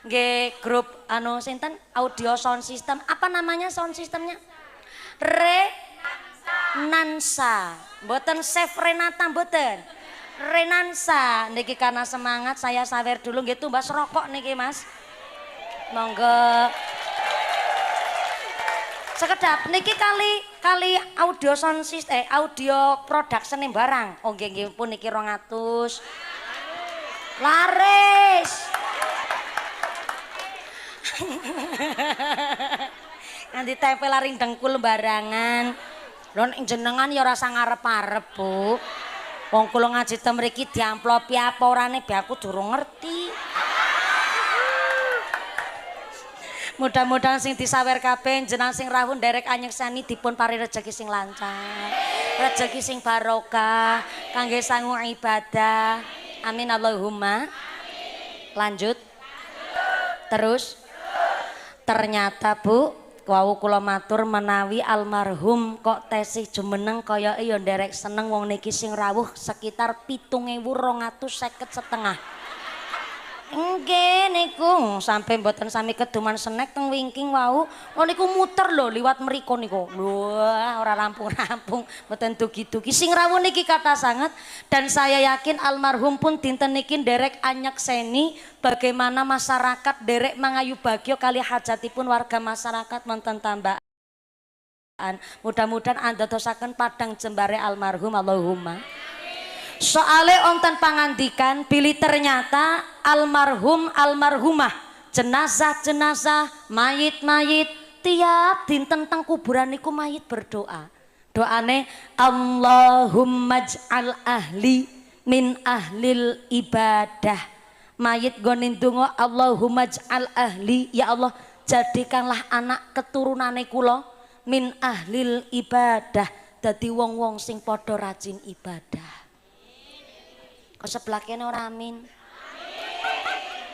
nggih grup anu sinten audio sound system. Apa namanya sound systemnya? Renansa. Mboten Chef Renata mboten. Renansa. Niki karena semangat saya sawer dulu nggih tumbas rokok niki Mas. Monggo. Sekedap niki kali audio sound system audio production barang. Oh nggih pun niki 200. Laris. Nanti tempel laring dengkul barangan. Lho nek jenengan ya ora sang ngarep-arep, Bu. Wong kula ngaji ten mriki diamplopi apa orane be aku durung ngerti. Mudah-mudahan sing disawer kabeh jenengan sing rawuh nderek anyeksani dipun paring rejeki sing lancar. Rejeki sing barokah kangge sangu ibadah. Amin Allahumma. Lanjut. Terus ternyata Bu, wau kula matur menawi almarhum kok tesih jumeneng kaya ya nderek seneng wong niki sing rawuh sekitar 7.250 setengah. Nggih niku sampai mboten sami keduman snack teng wingking wau. Oh niku muter lho liwat mriko niku. Wah, ora rampung-rampung, mboten dugi-dugi. Sing rawuh niki kathah sanget dan saya yakin almarhum pun dinten niki nderek anyekseni bagaimana masyarakat derek mangayu bagyo kali hajatipun warga masyarakat wonten tambahan. Mudah-mudahan andadosaken padang jembare almarhum Allahumma. Soale onten pangandikan pilih ternyata almarhum almarhumah jenazah mayit tiap dinten teng kuburan niku mayit berdoa. Doane Allahumma j'al ahli min ahlil ibadah. Mayit gonin donga Allahumma j'al ahli, ya Allah jadikanlah anak keturunane kula min ahlil ibadah dadi wong-wong sing padha rajin ibadah. Kok sebelah kene ora amin?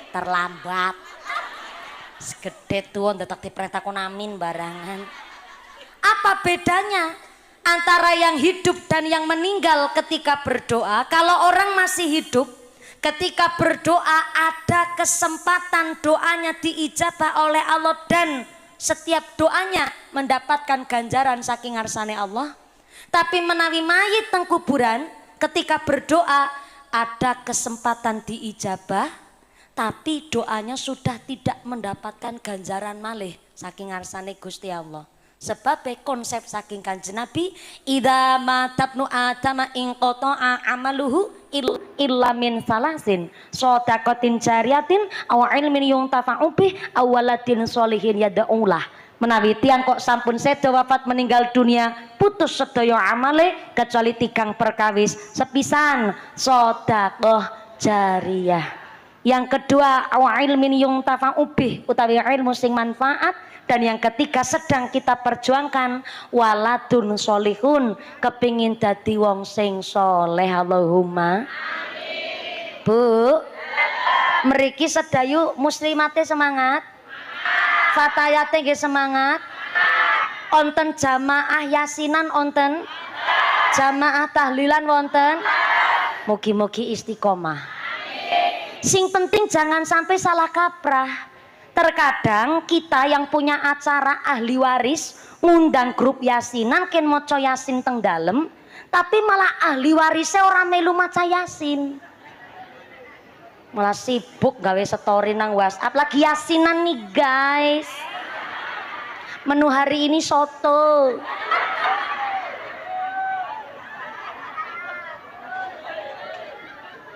Terlambat. Segede tuh ndetek diperintah kon amin barangan. Apa bedanya antara yang hidup dan yang meninggal ketika berdoa? Kalau orang masih hidup, ketika berdoa ada kesempatan doanya diijabah oleh Allah dan setiap doanya mendapatkan ganjaran saking ngarsane Allah. Tapi menawi mayit teng kuburan ketika berdoa ada kesempatan diijabah tapi doanya sudah tidak mendapatkan ganjaran malih saking ngarsane Gusti Allah. Sebab konsep saking Kanjeng Nabi idza matabnu adama in qata'a amaluhu illa min salasin shadaqatin jariyatin aw ilmin yuntafa'u bih aw waladin sholihin yad'ulah. Menawi tiang kok sampun sedo wafat meninggal dunia putus sedaya amale kecuali tigang perkawis sepisan sedekah jariyah. Yang kedua wa ilmin yuntafa'u bih utawi ilmu sing manfaat, dan yang ketiga sedang kita perjuangkan waladun solihun kepingin dadi wong sing soleh. Allahumma amin. Bu mriki sedayu muslimate semangat. Fatayate nggih semangat. Onten jamaah yasinan onten. Jamaah tahlilan wonten. Mugi-mugi istiqomah. Sing penting jangan sampai salah kaprah. Terkadang kita yang punya acara ahli waris ngundang grup yasinan ken maca yasin teng dalem, tapi malah ahli warisnya orang melu maca yasin. Malah sibuk gawe story nang WhatsApp lagi yasinan nih guys. Menu hari ini soto.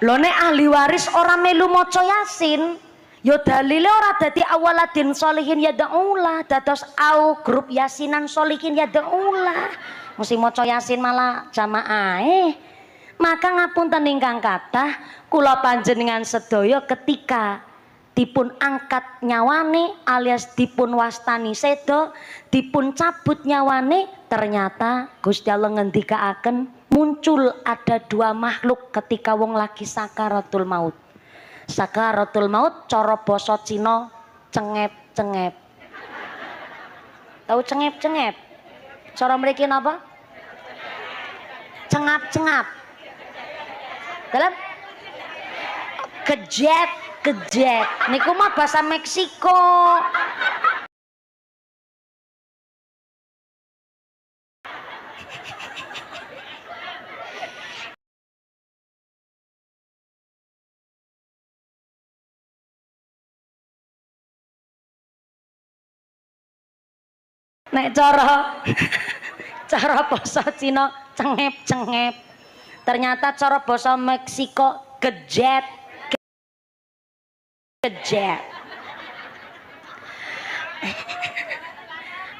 Lho nek ahli waris ora melu maca yasin, ya dalile ora dadi awaladin sholihin yad'ulah, dados au grup yasinan sholihin yad'ulah. Mesti maca yasin malah jamaah. Maka ngapunten ingkang kathah, kula panjenengan sedaya ketika dipun angkat nyawane alias dipun wastani sedo, dipun cabut nyawane, ternyata Gusti Allah ngendikaaken muncul ada dua makhluk ketika wong lagi sakaratul maut. Sakaratul maut cara basa Cina cengep-cengep. Tahu cengep-cengep? Cara mriki napa? Cengap-cengap. Dalam kejet niku mah bahasa Meksiko. Nek cara basa Cina cengep-cengep. Ternyata cara basa Meksiko kejet.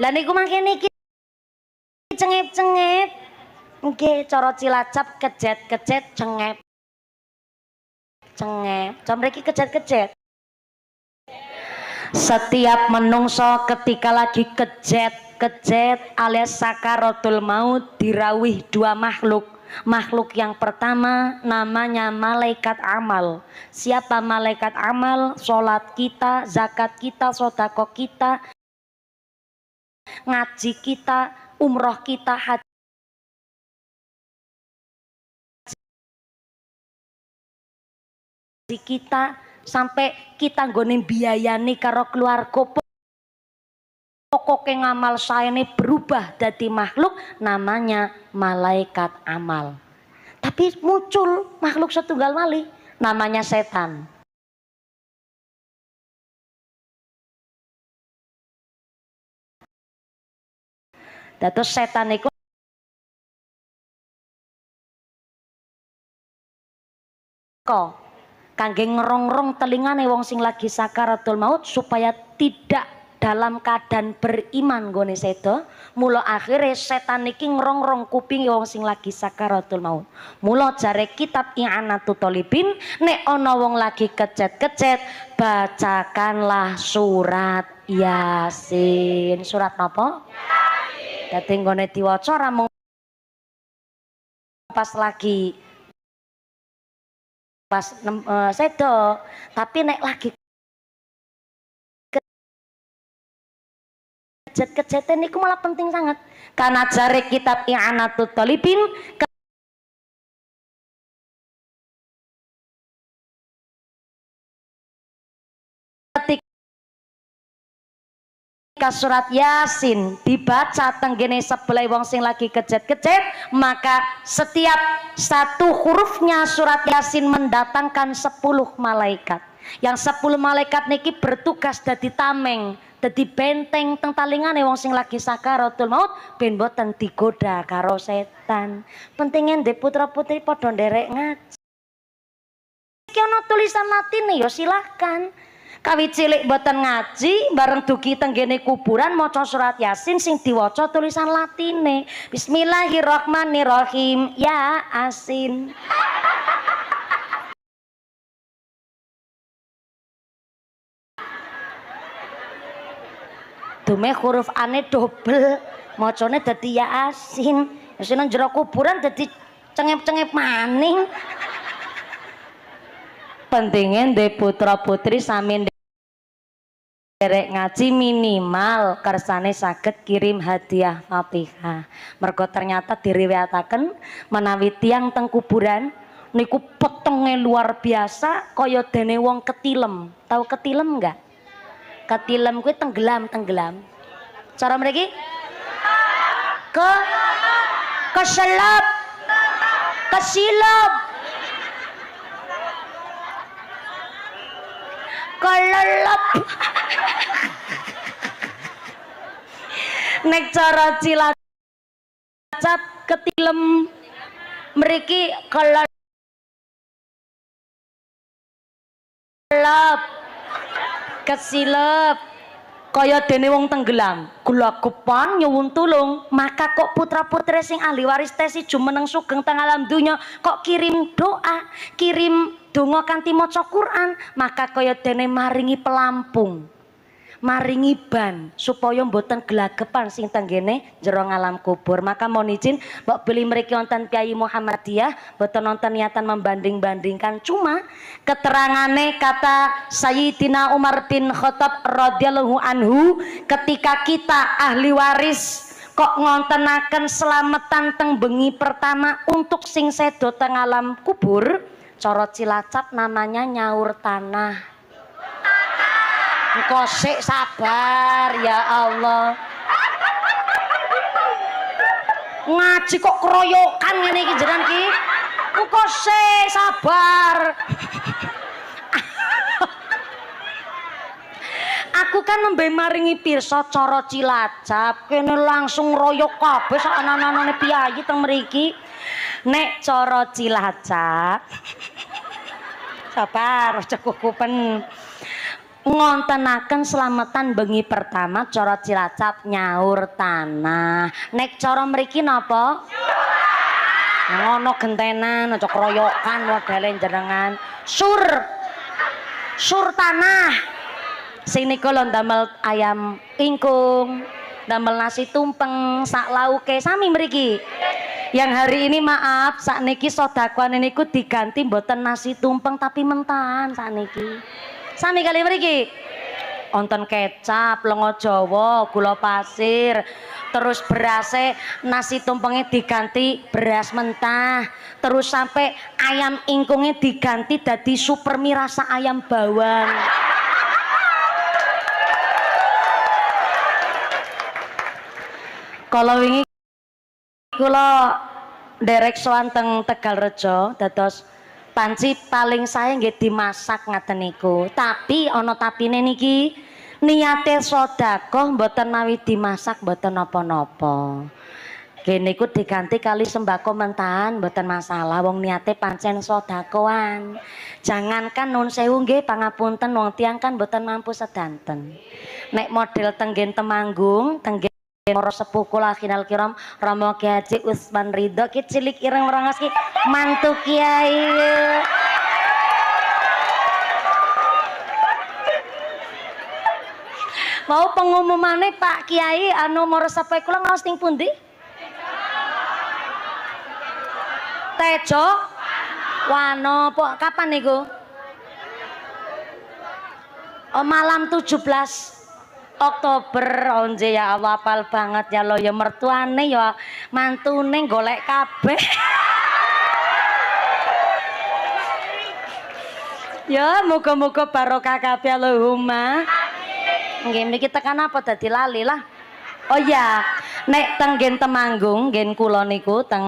Lah niku mangkene iki cengep-cengep. Nggih, cara Cilacap kejet-kejet cengep. Cengep. Cara mriki kejet-kejet. Setiap menungso ketika lagi kejet alias sakaratul maut dirawih dua makhluk. Makhluk yang pertama namanya malaikat amal. Siapa malaikat amal? Sholat kita, zakat kita, sodako kita, ngaji kita, umroh kita, haji kita, sampai kita nggone biayani karo keluarga. Pokoknya ngamal saya ini berubah dari makhluk namanya malaikat amal. Tapi muncul makhluk setunggal malih namanya setan. Dados setan itu kok kangge ngerong-rong telingane wong sing lagi sakaratul maut supaya tidak dalam keadaan beriman gone sedo. Mula akhirnya setan iki ngerong-rong kuping wong sing lagi sakaratul maut. Mula jare kitab I'anatul Thalibin, nek ana wong lagi kecet-kecet bacakanlah surat Yasin. Surat apa? Yasin. Dadi nggone diwaca ra mung pas lagi pas sedo, tapi nek lagi kejet-kejetan niku malah penting sangat. Karena jare kitab I'anatul Thalibin ketika surat Yasin dibaca tenggene sebelah wong sing lagi kejet-kejet, maka setiap satu hurufnya surat Yasin mendatangkan 10 malaikat. Yang 10 malaikat niki bertugas dadi tameng, dadi benteng teng talingane wong sing lagi sakaratul maut ben boten digoda karo setan. Pentingnya ndek putra-putri padha nderek ngaji. Iki ana tulisan Latine ya silahkan. Kawit cilik boten ngaji bareng dugi tenggene kuburan maca surat Yasin sing diwaca tulisan Latine. Bismillahirrahmanirrahim. Ya Asin. Dume huruf ane double, macane dadi ya Asin. Yasin nang jero kuburan dadi cengep-cengep maning. Pentingnya ndek putra putri sami derek ngaji minimal kersane saged kirim hadiah Fatihah. Mergo ternyata diriwayataken menawi tiyang teng kuburan niku petenge luar biasa kaya dene wong ketilem. Tahu ketilem enggak? Ketilem kuwi tenggelam. Cara mriki keselap, kesilap, kelelep. Nek cara Cilacap ketilem mriki kelelep, kesilep kaya dene wong tenggelam, gulagepan nyuwun tulung. Maka kok putra-putri sing ahli waris tesi jumeneng sugeng teng alam dunya kok kirim doa, kirim donga kanthi maca Quran, maka kaya dene maringi pelampung, maringi ban supaya mboten gelagepan sing tenggene jero alam kubur. Maka mohon izin mbok beli mriki wonten Kyai Muhammadiyah mboten nonton niatan membanding-bandingkan, cuma keterangane kata Sayyidina Umar bin Khattab radhiyallahu anhu, ketika kita ahli waris kok ngontenaken selamatan teng bengi pertama untuk sing sedo teng alam kubur, cara Cilacap namanya nyaur tanah. Engko sik sabar ya Allah. Ngaji kok keroyokan ngene iki jenengan ki. Engko sik sabar. Aku kan nembe maringi pirsa cara Cilacap, kene langsung royok kabeh sak anak-anane piyayi teng mriki. Nek cara Cilacap sabar aja kukupen. Ngontenaken selamatan bengi pertama cara Cilacap nyaur tanah. Nek cara mriki napa? ngono gentenan aja kroyokan modele jenengan. Sur tanah sini kula ndamel ayam ingkung, ndamel nasi tumpeng sak lauke sami mriki. Yang hari ini maaf sakniki sedekah niku diganti mboten nasi tumpeng tapi mentahan sakniki. Sami kali mriki. Wonten kecap, lenga Jawa, gula pasir, terus berase nasi tumpengnya diganti beras mentah, terus sampai ayam ingkungnya diganti dadi super mie rasa ayam bawang. Kalau wingi kula derek sowan teng Tegalrejo dados panci paling saya nggih dimasak ngaten niku. Tapi ana tapine niki niate sedekah mboten mawi dimasak mboten napa-napa. Nggih niku diganti kali sembako mentahan mboten masalah wong niate pancen sedekahan. Jangankan nun sewu nggih pangapunten wong tiyang kan mboten mampu sedanten. Nek model tenggen Temanggung, tenggen para sepuh kula kinal kiram Romo Kiai Haji Usman Ridho ki cilik ireng merangos ki mantu kiai. Mau pengumumannya Pak Kiai anu mara sepuh kula ngaos ning pundi? Tejo Wano kapan niku? Oh, malam 17 Oktober. Onje ya Allah apal banget ya lo ya mertuane ya mantune golek kabeh. Ya muga-muga barokah kabeh Allahumma. Nggih niki tekan apa dadi lali lah. Oh ya, nek tenggen Temanggung, ngen kula niku teng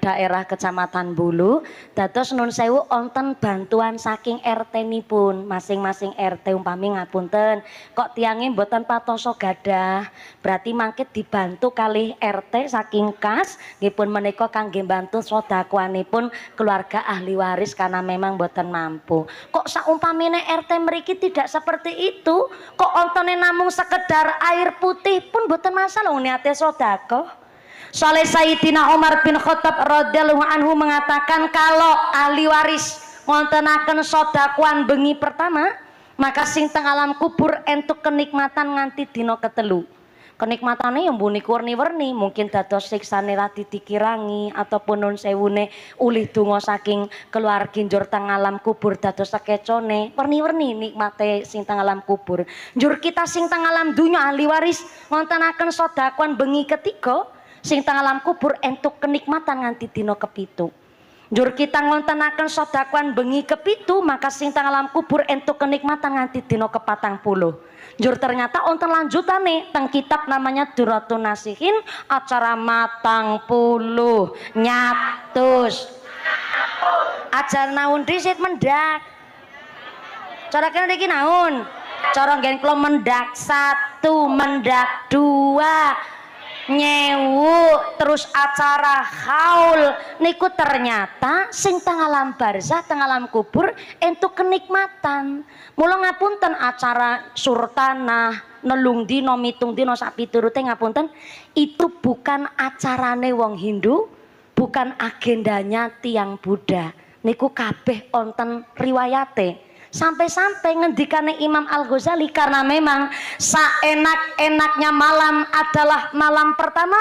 daerah Kecamatan Bulu, dados nun sewu wonten bantuan saking RT nipun, masing-masing RT umpami ngapunten, kok tiange mboten patoso gadah, berarti mangke dibantu kalih RT saking kas, nggih pun menika kangge bantu sedekahanipun keluarga ahli waris karena memang mboten mampu. Kok saumpamine RT mriki tidak seperti itu, kok ontene namung sekedar air putih pun mboten masalah niate sedekah. Soalnya Sayyidina Umar bin Khattab radhiyallahu anhu mengatakan kalau ahli waris ngontenaken sedekahan bengi pertama, maka sing teng alam kubur entuk kenikmatan nganti dina ketelu. Kenikmatane yang mbuni warni-warni, mungkin dados siksane ra dikirangi ataupun nun sewune ulih donga saking keluarga njur teng alam kubur dados sekecone warni-warni nikmate sing teng alam kubur. Njur kita sing teng alam dunya ahli waris ngontenaken sedekahan bengi ketiga, sing teng alam kubur entuk kenikmatan nganti dina kepitu. Njur kita ngontenaken sedekahan bengi kepitu, maka sing teng alam kubur entuk kenikmatan nganti dina ke-40. Njur ternyata onten lanjutane teng kitab namanya Duratun Nasihin acara matang puluh nyatus ajar naun disit mendak cara kena iki naun cara nggen kula mendak 1 mendak 2 nyewu terus acara haul niku ternyata sing teng alam barzah teng alam kubur entuk kenikmatan. Mula ngapunten acara surtanah nelung dino mitung dino sak piturute ngapunten itu bukan acarane wong Hindu, bukan agendanya tiang Buddha. Niku kabeh onten riwayate. Sampai-sampai ngendikane Imam Al-Ghazali karena memang saenak-enaknya malam adalah malam pertama,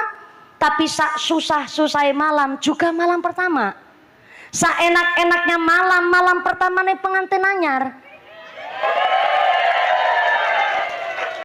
tapi sak susah-susah malam juga malam pertama. Saenak-enaknya malam pertama nih pengantin anyar,